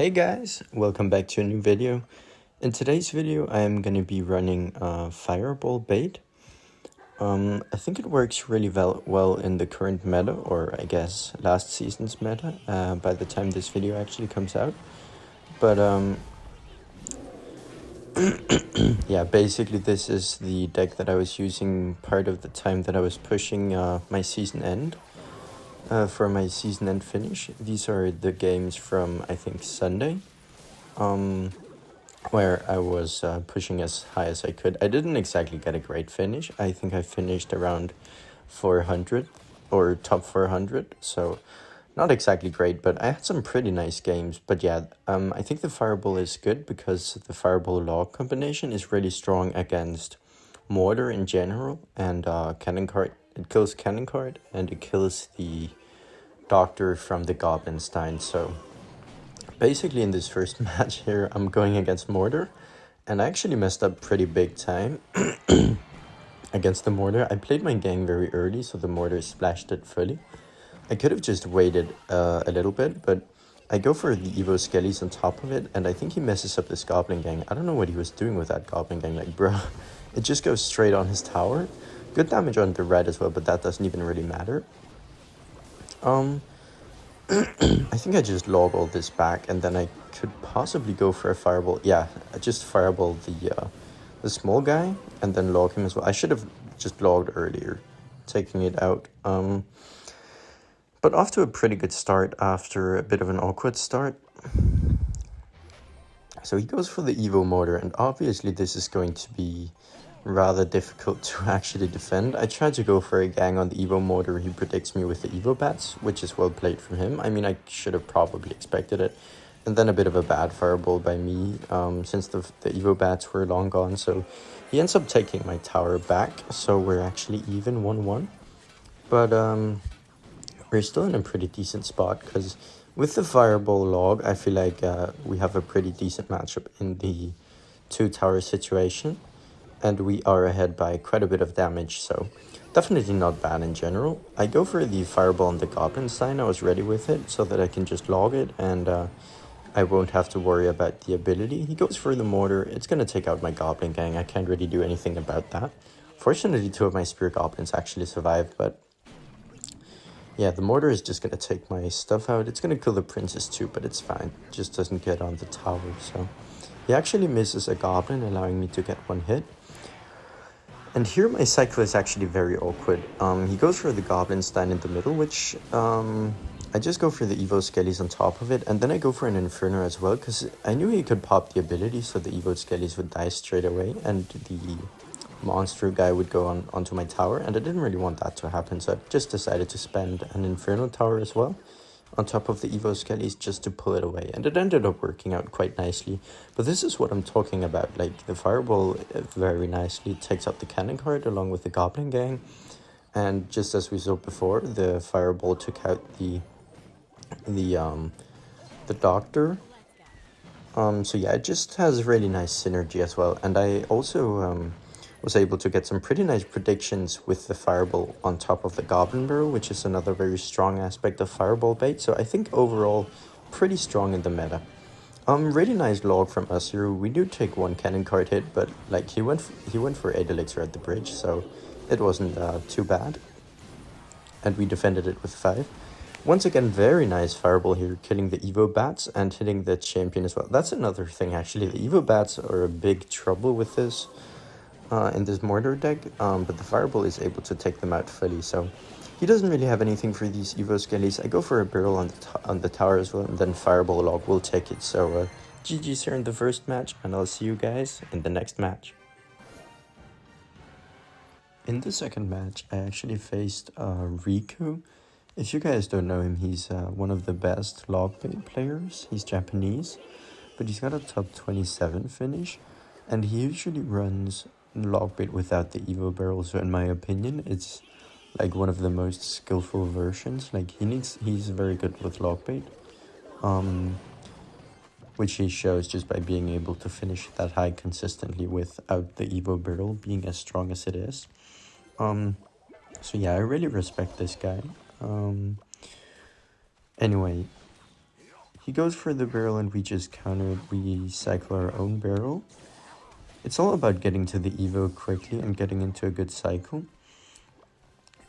Hey guys, welcome back to a new video. In today's video I am going to be running Fireball bait. I think it works really well in the current meta, or I guess last season's meta, by the time this video actually comes out. But yeah, basically this is the deck that I was using part of the time that I was pushing my season end. For my season end finish. These are the games from, I think, Sunday, where I was pushing as high as I could. I didn't exactly get a great finish. I think I finished around 400 or top 400, so not exactly great, but I had some pretty nice games. But yeah, I think the Fireball is good because the Fireball Log combination is really strong against Mortar in general, and Cannon Card. It kills Cannon Card, and it kills the Doctor from the Goblin Stein. So basically in this first match here, I'm going against Mortar, and I actually messed up pretty big time against the Mortar. I played my gang very early, so the Mortar splashed it fully. I could have just waited a little bit, but I go for the Evo Skellies on top of it, and I think he messes up this Goblin Gang. I don't know what he was doing with that Goblin Gang, like, bro. It just goes straight on his tower. Good damage on the red as well, but that doesn't even really matter. I think I just log all this back, and then I could possibly go for a Fireball. Yeah, I just Fireball the small guy, and then log him as well. I should have just logged earlier, taking it out. But off to a pretty good start after a bit of an awkward start. So he goes for the Evo Mortar, and obviously this is going to be rather difficult to actually defend. I tried to go for a gang on the Evo Mortar. He predicts me with the Evo Bats, which is well played from him. I mean, I should have probably expected it. And then a bit of a bad Fireball by me, since the Evo Bats were long gone. So he ends up taking my tower back, so we're actually even 1-1. But we're still in a pretty decent spot, because with the Fireball Log, I feel like we have a pretty decent matchup in the 2-tower situation. And we are ahead by quite a bit of damage, so definitely not bad in general. I go for the Fireball on the Goblin Stein. I was ready with it so that I can just log it, and I won't have to worry about the ability. He goes for the Mortar. It's going to take out my Goblin Gang. I can't really do anything about that. Fortunately, 2 of my Spear Goblins actually survived, but yeah, the Mortar is just going to take my stuff out. It's going to kill the Princess too, but it's fine. It just doesn't get on the tower, so he actually misses a Goblin, allowing me to get 1 hit. And here my cycle is actually very awkward. He goes for the Goblin Stein in the middle, which I just go for the Evo Skellies on top of it. And then I go for an Inferno as well, because I knew he could pop the ability, so the Evo Skellies would die straight away, and the monster guy would go onto my tower. And I didn't really want that to happen, so I just decided to spend an Inferno tower as well on top of the Evo Skellies just to pull it away, and it ended up working out quite nicely. But this is what I'm talking about, like the Fireball very nicely takes out the Cannon Card along with the Goblin Gang, and just as we saw before, the Fireball took out the Doctor. So yeah, it just has really nice synergy as well, and I also was able to get some pretty nice predictions with the Fireball on top of the Goblin Barrel, which is another very strong aspect of Fireball bait. So I think overall pretty strong in the meta. Really nice log from us here. We do take 1 Cannon Card hit, but like he went for 8 Elixir at the bridge, so it wasn't too bad. And we defended it with 5. Once again, very nice Fireball here, killing the Evo Bats and hitting the champion as well. That's another thing actually. The Evo Bats are a big trouble with this. In this Mortar deck, but the Fireball is able to take them out fully, so he doesn't really have anything for these Evo Skellies. I go for a barrel on the tower as well, and then Fireball Log will take it. So GG's here in the first match, and I'll see you guys in the next match. In the second match, I actually faced Riku. If you guys don't know him, he's one of the best Logbait players. He's Japanese, but he's got a top 27 finish, and he usually runs Logbait without the Evo Barrel, so in my opinion it's like one of the most skillful versions. Like he's very good with Logbait, which he shows just by being able to finish that high consistently without the Evo Barrel being as strong as it is. So yeah, I really respect this guy. Anyway, he goes for the barrel and we just counter it. We cycle our own barrel. It's all about getting to the Evo quickly and getting into a good cycle.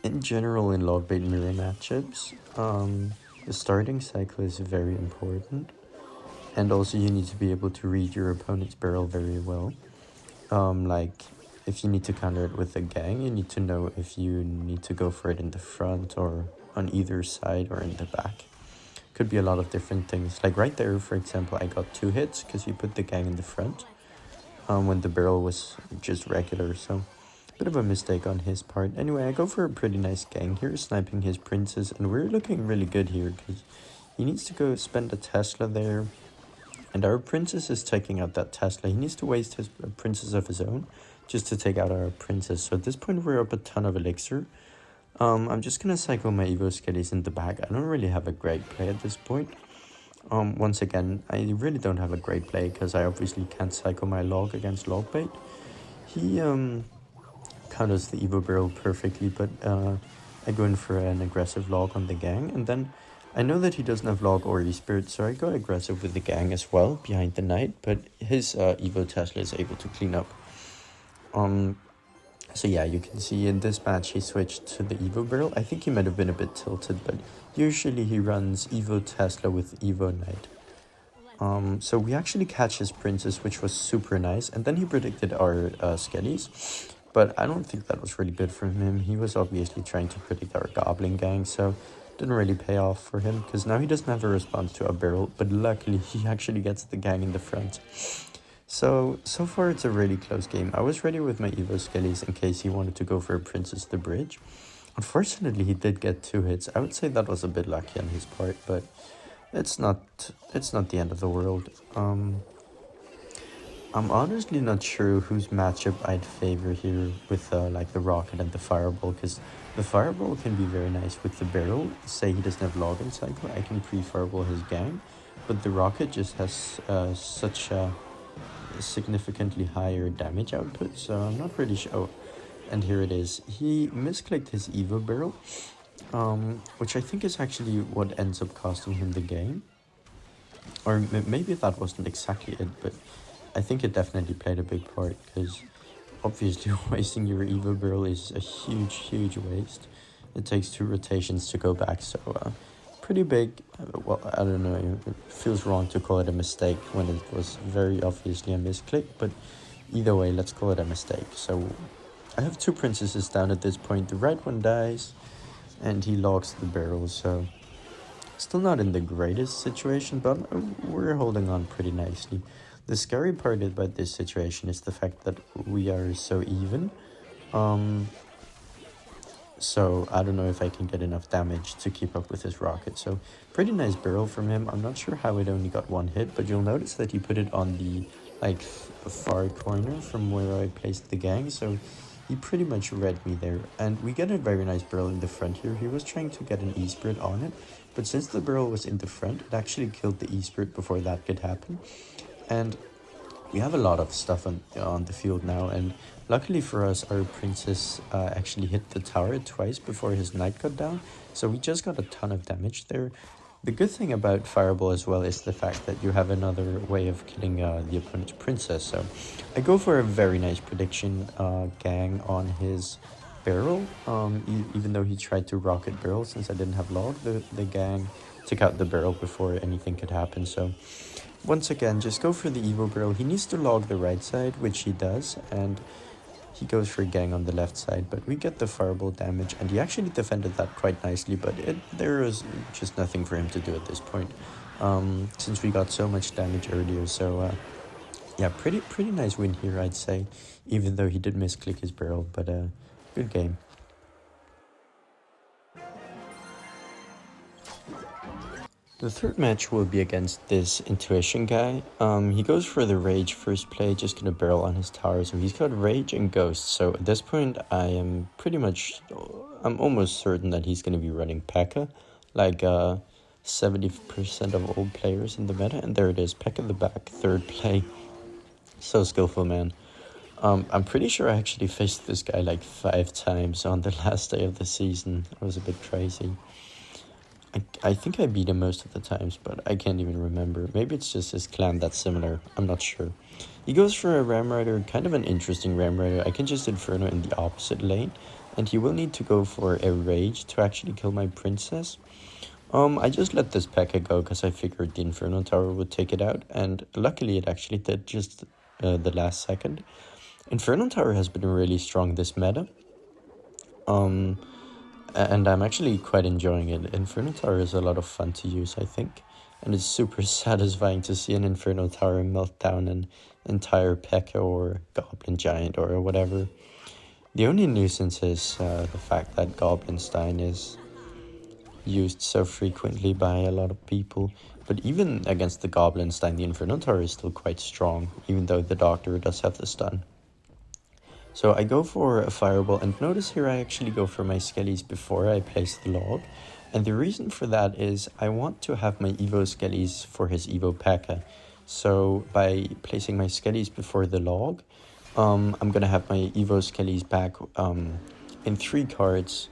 In general, in Logbait mirror matchups, the starting cycle is very important. And also you need to be able to read your opponent's barrel very well. Like, if you need to counter it with a gang, you need to know if you need to go for it in the front or on either side or in the back. Could be a lot of different things. Like right there, for example, I got 2 hits because you put the gang in the front when the barrel was just regular, so bit of a mistake on his part. Anyway, I go for a pretty nice gang here, sniping his princess, and we're looking really good here because he needs to go spend a Tesla there. And our princess is taking out that Tesla. He needs to waste his princess of his own just to take out our princess. So at this point, we're up a ton of elixir. I'm just going to cycle my Evo Skellies in the back. I don't really have a great play at this point. Once again, I really don't have a great play because I obviously can't cycle my log against Logbait. He counters the Evo barrel perfectly, but I go in for an aggressive log on the gang. And then I know that he doesn't have log or e-spirit, so I go aggressive with the gang as well behind the knight, but his Evo Tesla is able to clean up. So yeah, you can see in this match he switched to the Evo barrel. I think he might have been a bit tilted, but usually he runs Evo Tesla with Evo Knight. So we actually catch his princess, which was super nice, and then he predicted our Skellies. But I don't think that was really good from him. He was obviously trying to predict our goblin gang, so didn't really pay off for him, because now he doesn't have a response to a barrel, but luckily he actually gets the gang in the front. So far it's a really close game. I was ready with my Evo Skellies in case he wanted to go for a Princess the Bridge. Unfortunately, he did get 2 hits. I would say that was a bit lucky on his part, but it's not the end of the world. I'm honestly not sure whose matchup I'd favor here with like the rocket and the fireball, because the fireball can be very nice with the barrel. Say he doesn't have login cycle, I can pre-fireball his gang, but the rocket just has such a significantly higher damage output, so I'm not really sure. Oh, and here it is. He misclicked his Evo barrel, which I think is actually what ends up costing him the game. Or maybe that wasn't exactly it, but I think it definitely played a big part, because obviously wasting your Evo barrel is a huge waste. It takes 2 rotations to go back, so pretty big. Well, I don't know, it feels wrong to call it a mistake when it was very obviously a misclick, but either way, let's call it a mistake. So I have 2 princesses down at this point. The right one dies, and he logs the barrel, so still not in the greatest situation, but we're holding on pretty nicely. The scary part about this situation is the fact that we are so even. So I don't know if I can get enough damage to keep up with his rocket. So pretty nice barrel from him. I'm not sure how it only got 1 hit, but you'll notice that he put it on the like far corner from where I placed the gang. So he pretty much read me there. And we get a very nice barrel in the front here. He was trying to get an E-Spirit on it, but since the barrel was in the front, it actually killed the E-Spirit before that could happen. And we have a lot of stuff on the field now, and luckily for us, our princess actually hit the tower twice before his knight got down, so we just got a ton of damage there. The good thing about fireball as well is the fact that you have another way of killing the opponent's princess. So I go for a very nice prediction gang on his barrel, even though he tried to rocket barrel. Since I didn't have log, the gang took out the barrel before anything could happen. So once again, just go for the Evo barrel. He needs to log the right side, which he does, and he goes for a gang on the left side, but we get the fireball damage, and he actually defended that quite nicely, but there is just nothing for him to do at this point, since we got so much damage earlier. So yeah, pretty nice win here, I'd say, even though he did misclick his barrel, but good game. The third match will be against this intuition guy. He goes for the rage first play, just gonna barrel on his tower. So he's got rage and ghost. So at this point, I'm almost certain that he's gonna be running P.E.K.K.A. like 70% of all players in the meta. And there it is, P.E.K.K.A. the back, third play. So skillful, man. I'm pretty sure I actually faced this guy like 5 times on the last day of the season. It was a bit crazy. I think I beat him most of the times, but I can't even remember. Maybe it's just his clan that's similar. I'm not sure. He goes for a Ram Rider, kind of an interesting Ram Rider. I can just Inferno in the opposite lane, and he will need to go for a Rage to actually kill my Princess. I just let this P.E.K.K.A go because I figured the Inferno Tower would take it out, and luckily it actually did just the last second. Inferno Tower has been really strong this meta. And I'm actually quite enjoying it. Inferno Tower is a lot of fun to use, I think. And it's super satisfying to see an Inferno Tower melt down an entire P.E.K.K.A or Goblin Giant or whatever. The only nuisance is the fact that Goblinstein is used so frequently by a lot of people. But even against the Goblinstein, the Inferno Tower is still quite strong, even though the Doctor does have the stun. So I go for a Fireball, and notice here I actually go for my Skellies before I place the log. And the reason for that is I want to have my Evo Skellies for his Evo P.E.K.K.A. So by placing my Skellies before the log, I'm going to have my Evo Skellies back in 3 cards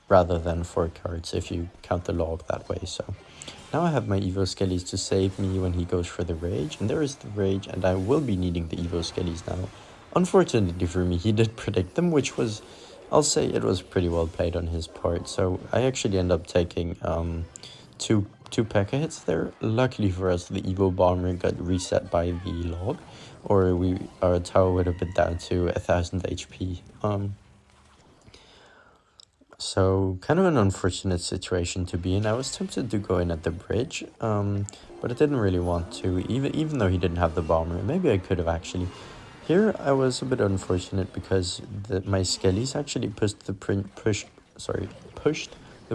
rather than 4 cards if you count the log that way. So now I have my Evo Skellies to save me when he goes for the Rage, and there is the Rage, and I will be needing the Evo Skellies now. Unfortunately for me, he did predict them, which was, I'll say it was pretty well played on his part. So I actually end up taking two P.E.K.K.A hits there. Luckily for us, the Evo Bomber got reset by the log, or our tower would have been down to 1000 HP. So kind of an unfortunate situation to be in. I was tempted to go in at the bridge, but I didn't really want to, even though he didn't have the bomber. Maybe I could have actually. Here I was a bit unfortunate because my Skellies actually pushed the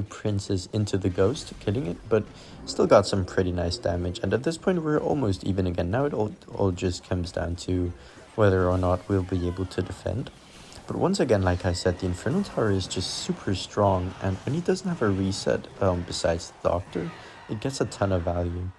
princess into the ghost, killing it, but still got some pretty nice damage. And at this point we're almost even again. Now it all just comes down to whether or not we'll be able to defend. But once again, like I said, the Inferno Tower is just super strong, and when he doesn't have a reset besides the Doctor, it gets a ton of value.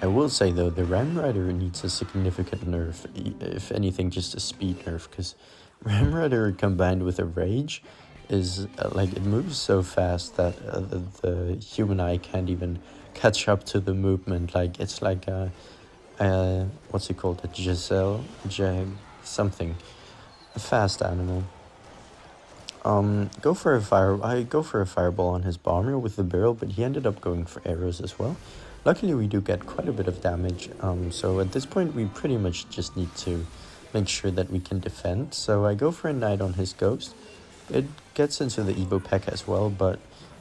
I will say though, the Ram Rider needs a significant nerf, if anything just a speed nerf, because Ram Rider combined with a Rage is like, it moves so fast that the human eye can't even catch up to the movement. Like, it's like a what's it called, a something, a fast animal. I go for a fireball on his bomber with the barrel, but he ended up going for arrows as well. Luckily, we do get quite a bit of damage, so at this point, we pretty much just need to make sure that we can defend. So I go for a Knight on his Ghost. It gets into the Evo P.E.K.K.A as well, but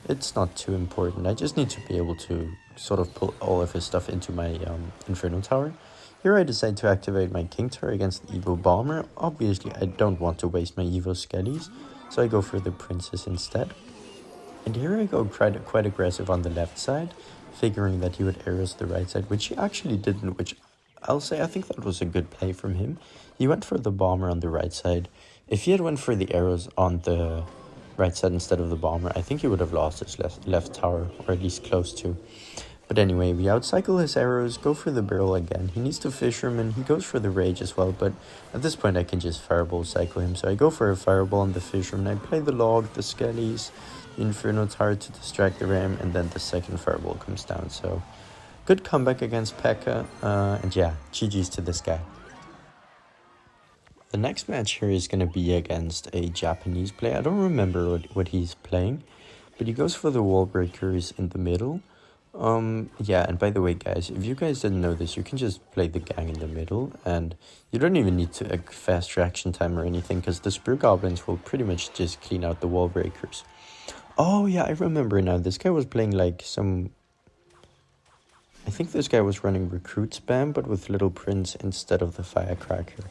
it's not too important. I just need to be able to sort of pull all of his stuff into my Inferno Tower. Here I decide to activate my King Tower against the Evo Bomber. Obviously, I don't want to waste my Evo Skellies, so I go for the Princess instead. And here I go quite aggressive on the left side, figuring that he would arrows the right side, which he actually didn't, which I'll say I think that was a good play from him. He went for the bomber on the right side. If he had went for the arrows on the right side instead of the bomber, I think he would have lost his left tower, or at least close to. But anyway, we outcycle his arrows, go for the barrel again. He needs to Fisherman, he goes for the Rage as well, but at this point I can just Fireball cycle him. So I go for a Fireball on the Fisherman, I play the Log, the Skellies, the Inferno Tower to distract the Ram, and then the second Fireball comes down. So good comeback against P.E.K.K.A, and yeah, GG's to this guy. The next match here is going to be against a Japanese player. I don't remember what he's playing, but he goes for the wall breakers in the middle. Yeah, and by the way, guys, if you guys didn't know this, you can just play the gang in the middle, and you don't even need to fast reaction time or anything, because the Spear Goblins will pretty much just clean out the wall breakers. Oh yeah, I remember now. This guy was playing like some... I think this guy was running Recruit Spam, but with Little Prince instead of the Firecracker.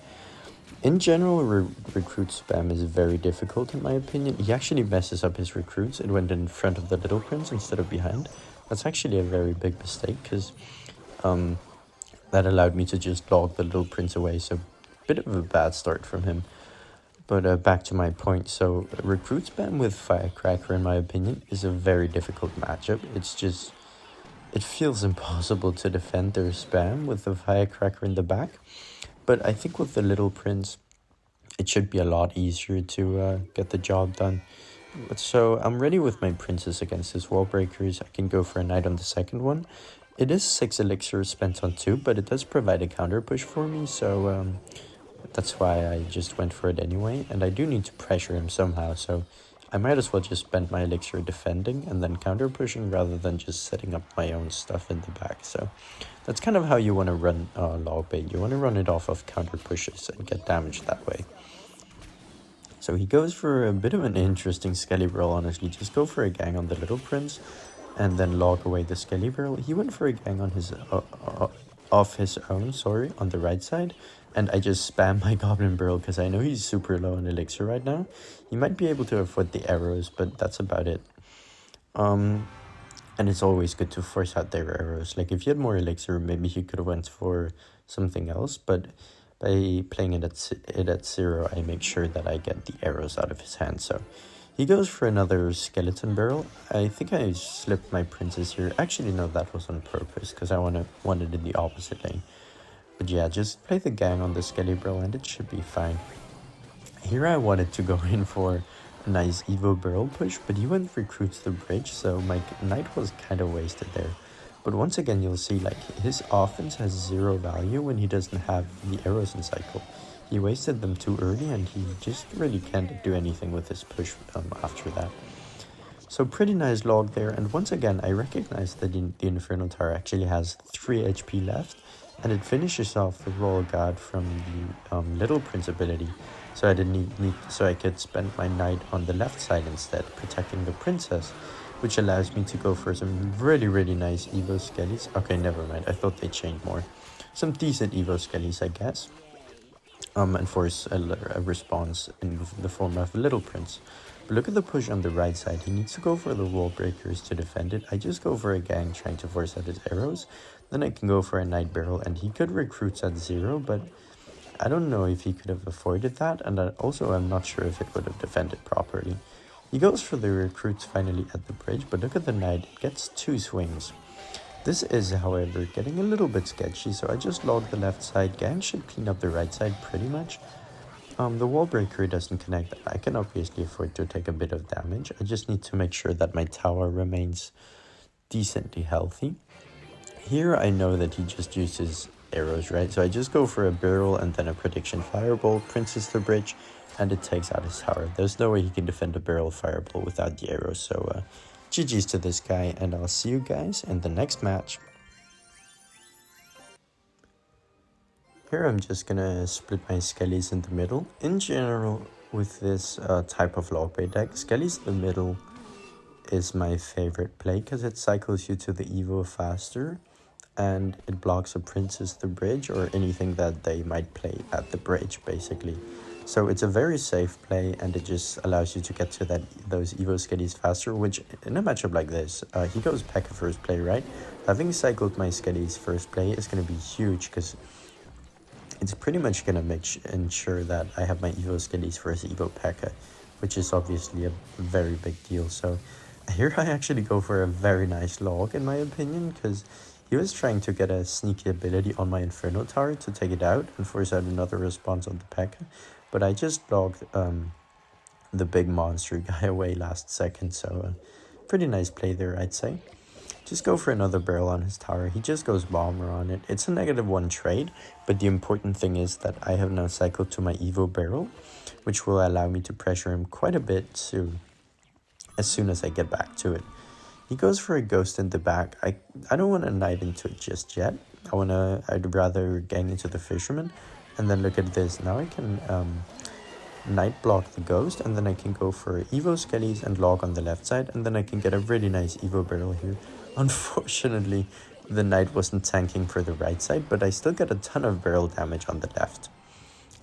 In general, Recruit Spam is very difficult in my opinion. He actually messes up his recruits. It went in front of the Little Prince instead of behind. That's actually a very big mistake, because that allowed me to just log the Little Prince away. So, bit of a bad start from him. But back to my point. So, Recruit Spam with Firecracker, in my opinion, is a very difficult matchup. It's just... it feels impossible to defend their spam with the Firecracker in the back. But I think with the Little Prince, it should be a lot easier to get the job done. So I'm ready with my princes against his wall breakers. I can go for a knight on the second one. It is 6 elixir spent on 2, but it does provide a counter push for me, so that's why I just went for it anyway. And I do need to pressure him somehow, so I might as well just spend my elixir defending and then counter pushing rather than just setting up my own stuff in the back. So that's kind of how you want to run Logbait. You want to run it off of counter pushes and get damage that way. So he goes for a bit of an interesting Skelly Barrel, honestly. Just go for a gang on the Little Prince and then log away the Skelly Barrel. He went for a gang on his off his own, on the right side. And I just spam my Goblin Barrel because I know he's super low on elixir right now. He might be able to afford the arrows, but that's about it. And it's always good to force out their arrows. Like if he had more elixir, maybe he could have went for something else, but by playing it at 0, I make sure that I get the arrows out of his hand. So he goes for another Skeleton Barrel. I think I slipped my princes here. Actually, no, that was on purpose because I wanted in the opposite lane. But yeah, just play the gang on the Skelly Barrel and it should be fine. Here I wanted to go in for a nice Evo Barrel push, but he went for Recruits the Bridge, so my knight was kind of wasted there. But once again, you'll see like his offense has 0 value when he doesn't have the arrows in cycle. He wasted them too early and he just really can't do anything with his push after that. So pretty nice log there, and once again I recognize that the Infernal Tower actually has 3 HP left, and it finishes off the Royal Guard from the Little Prince ability. So I so I could spend my knight on the left side instead, protecting the princess, which allows me to go for some really nice Evo Skellies. Okay, never mind. I thought they changed more. Some decent Evo Skellies, I guess. And force a response in the form of a Little Prince. But look at the push on the right side. He needs to go for the wall breakers to defend it. I just go for a gang trying to force out his arrows. Then I can go for a Knight Barrel, and he could recruit at 0, but I don't know if he could have avoided that, and also I'm not sure if it would have defended properly. He goes for the recruits finally at the bridge, but look at the knight, it gets 2 swings. This is, however, getting a little bit sketchy, so I just log the left side. Gang should clean up the right side pretty much. The wall breaker doesn't connect. I can obviously afford to take a bit of damage. I just need to make sure that my tower remains decently healthy. Here I know that he just uses arrows, right? So I just go for a barrel and then a prediction fireball, princes the bridge, and it takes out his tower. There's no way he can defend a barrel fireball without the arrows, so GG's to this guy, and I'll see you guys in the next match. Here I'm just gonna split my Skellies in the middle. In general, with this type of Logbait deck, Skellies in the middle is my favorite play because it cycles you to the Evo faster, and it blocks a princess the bridge or anything that they might play at the bridge, basically. So it's a very safe play, and it just allows you to get to those Evo Skellies faster, which in a matchup like this, he goes P.E.K.K.A first play, right? Having cycled my Skellies first play is going to be huge, because it's pretty much going to ensure that I have my Evo Skellies versus Evo P.E.K.K.A, which is obviously a very big deal. So here I actually go for a very nice log, in my opinion, because he was trying to get a sneaky ability on my Inferno Tower to take it out and force out another response on the P.E.K.K.A. But I just logged the big monster guy away last second, so pretty nice play there, I'd say. Just go for another barrel on his tower. He just goes bomber on it. It's a -1 trade, but the important thing is that I have now cycled to my Evo barrel, which will allow me to pressure him quite a bit soon, as soon as I get back to it. He goes for a ghost in the back. I don't want to knight into it just yet. I'd rather gang into the fisherman. And then look at this. Now I can knight block the ghost, and then I can go for Evo Skellies and log on the left side, and then I can get a really nice Evo barrel here. Unfortunately, the knight wasn't tanking for the right side, but I still got a ton of barrel damage on the left.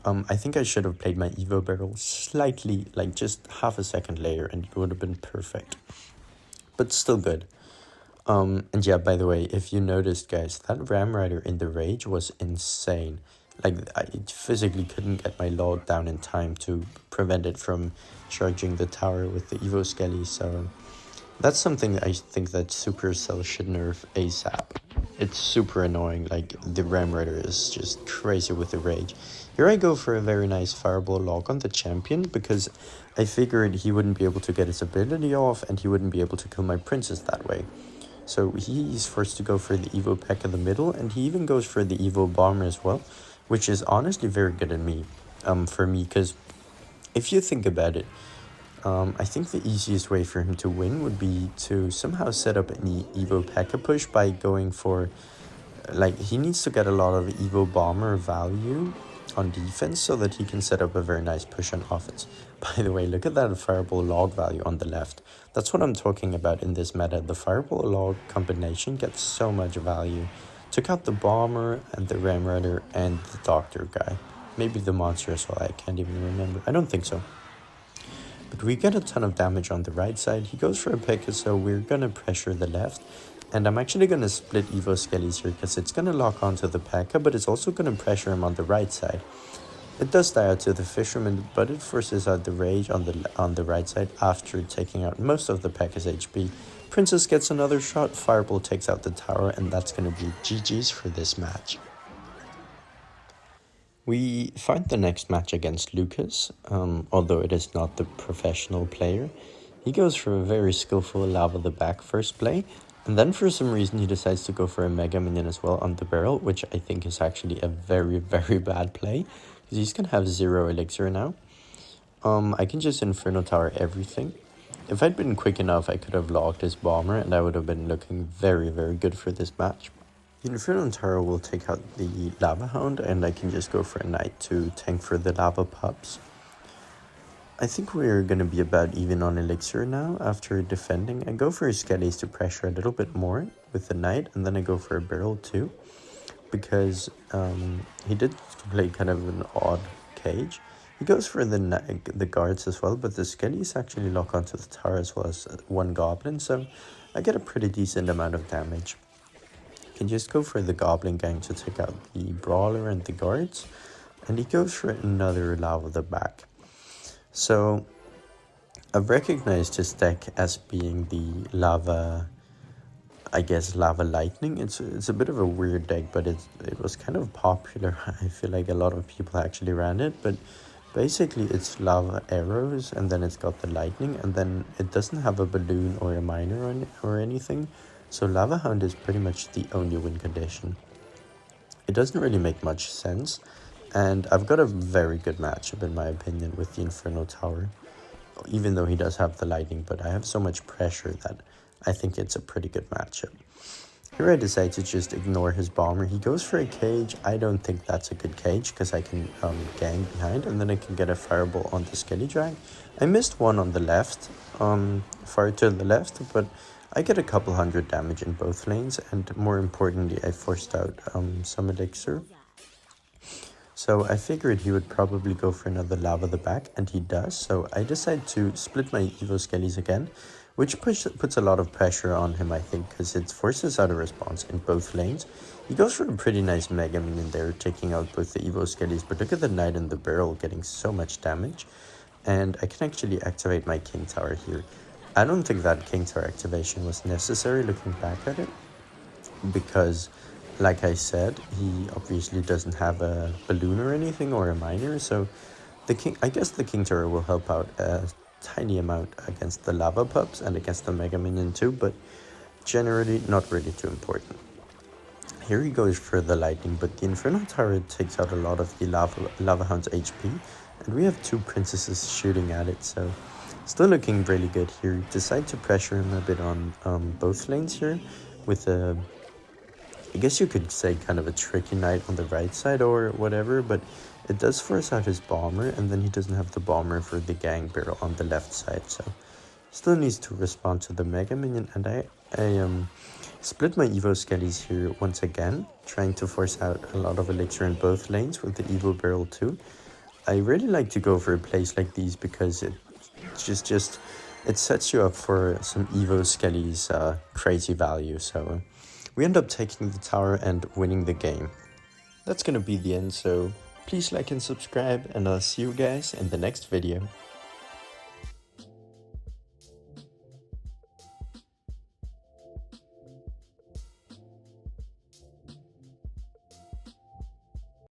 I think I should have played my Evo barrel slightly, like just half a second later, and it would have been perfect. But still good. And yeah, by the way, if you noticed, guys, that Ram Rider in the rage was insane. Like, I physically couldn't get my log down in time to prevent it from charging the tower with the Evo Skelly, so that's something that I think that Supercell should nerf ASAP. It's super annoying. Like, the Ram Rider is just crazy with the rage. Here I go for a very nice fireball log on the champion, because I figured he wouldn't be able to get his ability off and he wouldn't be able to kill my princess that way. So he's forced to go for the Evo Peck in the middle, and he even goes for the Evo Bomber as well, which is honestly very good for me, because if you think about it, I think the easiest way for him to win would be to somehow set up an Evo P.E.K.K.A push by going for, like, he needs to get a lot of Evo Bomber value on defense so that he can set up a very nice push on offense. By the way, look at that fireball log value on the left. That's what I'm talking about in this meta. The fireball log combination gets so much value. Took out the bomber and the ram rider and the doctor guy. Maybe the monster as well, I can't even remember. I don't think so. But we get a ton of damage on the right side. He goes for a P.E.K.K.A, so we're gonna pressure the left. And I'm actually going to split Evo Skellies here, because it's going to lock onto the P.E.K.K.A, but it's also going to pressure him on the right side. It does die out to the Fisherman, but it forces out the Rage on the right side after taking out most of the P.E.K.K.A's HP. Princess gets another shot, Fireball takes out the tower, and that's going to be GG's for this match. We find the next match against Lucas, although it is not the professional player. He goes for a very skillful Lava the Back first play, and then for some reason he decides to go for a Mega Minion as well on the barrel, which I think is actually a very, very bad play, because he's going to have 0 elixir now. I can just Inferno Tower everything. If I'd been quick enough, I could have logged his Bomber, and I would have been looking very, very good for this match. The Inferno Tower will take out the Lava Hound, and I can just go for a Knight to tank for the Lava Pups. I think we're going to be about even on elixir now after defending. I go for Skellies to pressure a little bit more with the Knight, and then I go for a barrel too, because he did play kind of an odd cage. He goes for the guards as well, but the Skellies actually lock onto the tower as well as one goblin, so I get a pretty decent amount of damage. I can just go for the Goblin Gang to take out the Brawler and the guards, and he goes for another Lava the Back. So I've recognized his deck as being the Lava, I guess, Lava Lightning. It's a bit of a weird deck, but it was kind of popular. I feel like a lot of people actually ran it, but basically it's Lava Arrows, and then it's got the Lightning, and then it doesn't have a balloon or a miner on it or anything. So Lava Hound is pretty much the only win condition. It doesn't really make much sense. And I've got a very good matchup, in my opinion, with the Inferno Tower. Even though he does have the Lightning, but I have so much pressure that I think it's a pretty good matchup. Here I decide to just ignore his Bomber. He goes for a cage. I don't think that's a good cage, because I can gang behind, and then I can get a Fireball on the Skelly Drag. I missed one on the left, far to the left, but I get a couple hundred damage in both lanes, and more importantly, I forced out some elixir. So I figured he would probably go for another Lava the Back, and he does. So I decide to split my Evo Skellies again, which puts a lot of pressure on him, I think, because it forces out a response in both lanes. He goes for a pretty nice Mega Minion there, taking out both the Evo Skellies, but look at the Knight and the Barrel getting so much damage. And I can actually activate my King Tower here. I don't think that King Tower activation was necessary looking back at it, because like I said, he obviously doesn't have a balloon or anything or a miner, so I guess the King Tower will help out a tiny amount against the Lava Pups and against the Mega Minion too, but generally not really too important. Here he goes for the Lightning, but the Inferno Tower takes out a lot of the Lava Hound's HP, and we have two princesses shooting at it, so still looking really good here. Decide to pressure him a bit on both lanes here with a, I guess you could say, kind of a tricky Knight on the right side or whatever, but it does force out his Bomber, and then he doesn't have the Bomber for the Gang Barrel on the left side, so still needs to respond to the Mega Minion, and I split my Evo Skellies here once again, trying to force out a lot of elixir in both lanes with the Evo Barrel too. I really like to go for a place like these, because it sets you up for some Evo Skellies crazy value, so we end up taking the tower and winning the game. That's gonna be the end, so please like and subscribe, and I'll see you guys in the next video.